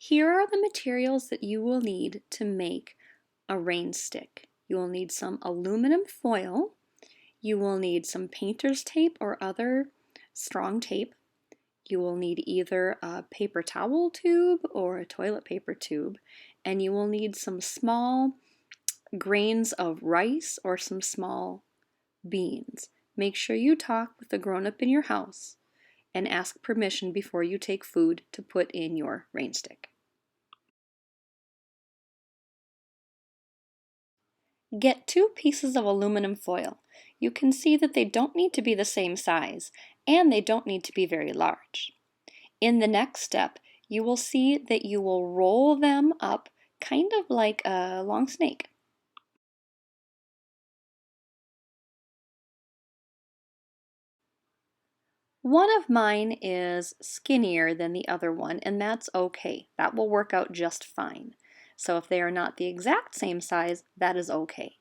Here are the materials that you will need to make a rain stick. You will need some aluminum foil, you will need some painter's tape or other strong tape, you will need either a paper towel tube or a toilet paper tube, and you will need some small grains of rice or some small beans. Make sure you talk with the grown-up in your house and ask permission before you take food to put in your rain stick. Get 2 pieces of aluminum foil. You can see that they don't need to be the same size, and they don't need to be very large. In the next step, you will see that you will roll them up kind of like a long snake. One of mine is skinnier than the other one, and that's okay. That will work out just fine. So if they are not the exact same size, that is okay.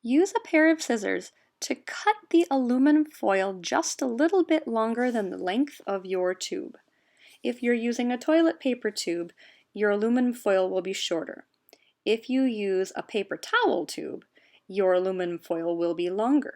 Use a pair of scissors to cut the aluminum foil just a little bit longer than the length of your tube. If you're using a toilet paper tube, your aluminum foil will be shorter. If you use a paper towel tube, your aluminum foil will be longer.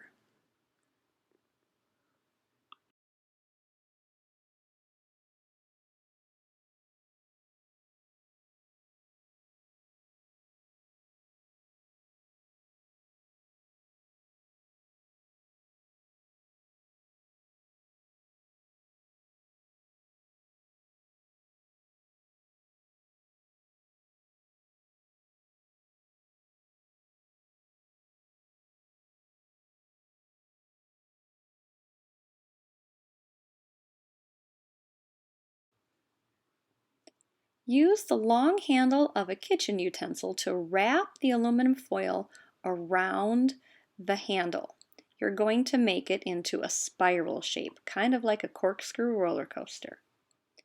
Use the long handle of a kitchen utensil to wrap the aluminum foil around the handle. You're going to make it into a spiral shape, kind of like a corkscrew roller coaster.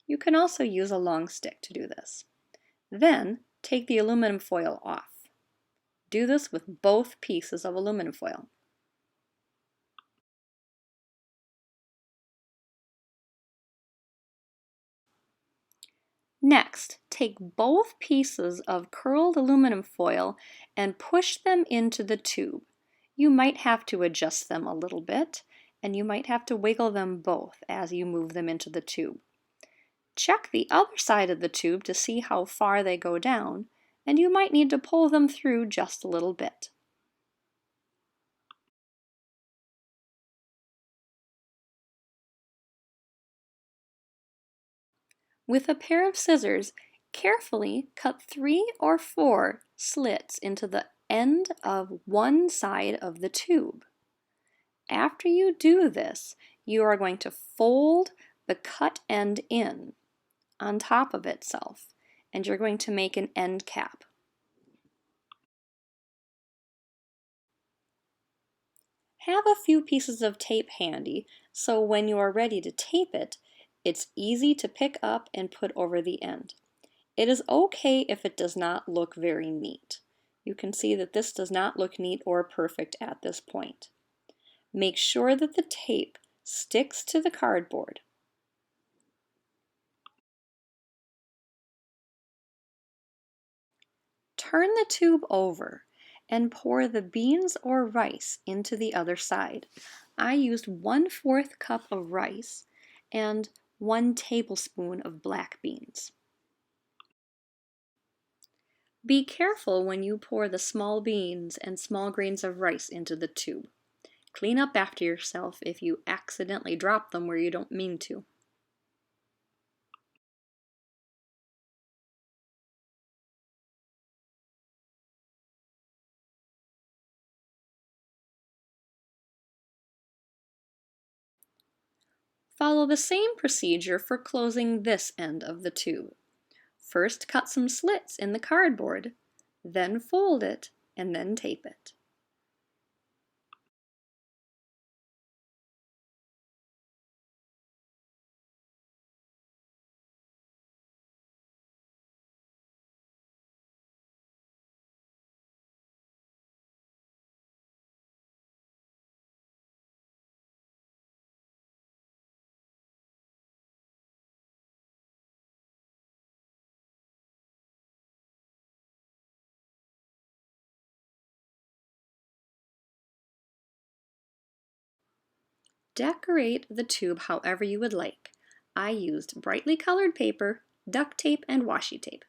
You can also use a long stick to do this. Then take the aluminum foil off. Do this with both pieces of aluminum foil. Next, take both pieces of curled aluminum foil and push them into the tube. You might have to adjust them a little bit, and you might have to wiggle them both as you move them into the tube. Check the other side of the tube to see how far they go down, and you might need to pull them through just a little bit. With a pair of scissors, carefully cut 3 or 4 slits into the end of one side of the tube. After you do this, you are going to fold the cut end in on top of itself, and you're going to make an end cap. Have a few pieces of tape handy, so when you are ready to tape it, it's easy to pick up and put over the end. It is okay if it does not look very neat. You can see that this does not look neat or perfect at this point. Make sure that the tape sticks to the cardboard. Turn the tube over and pour the beans or rice into the other side. I used 1/4 cup of rice and 1 tablespoon of black beans. Be careful when you pour the small beans and small grains of rice into the tube. Clean up after yourself if you accidentally drop them where you don't mean to. Follow the same procedure for closing this end of the tube. First cut some slits in the cardboard, then fold it, and then tape it. decorate the tube however you would like. I used brightly colored paper, duct tape, and washi tape.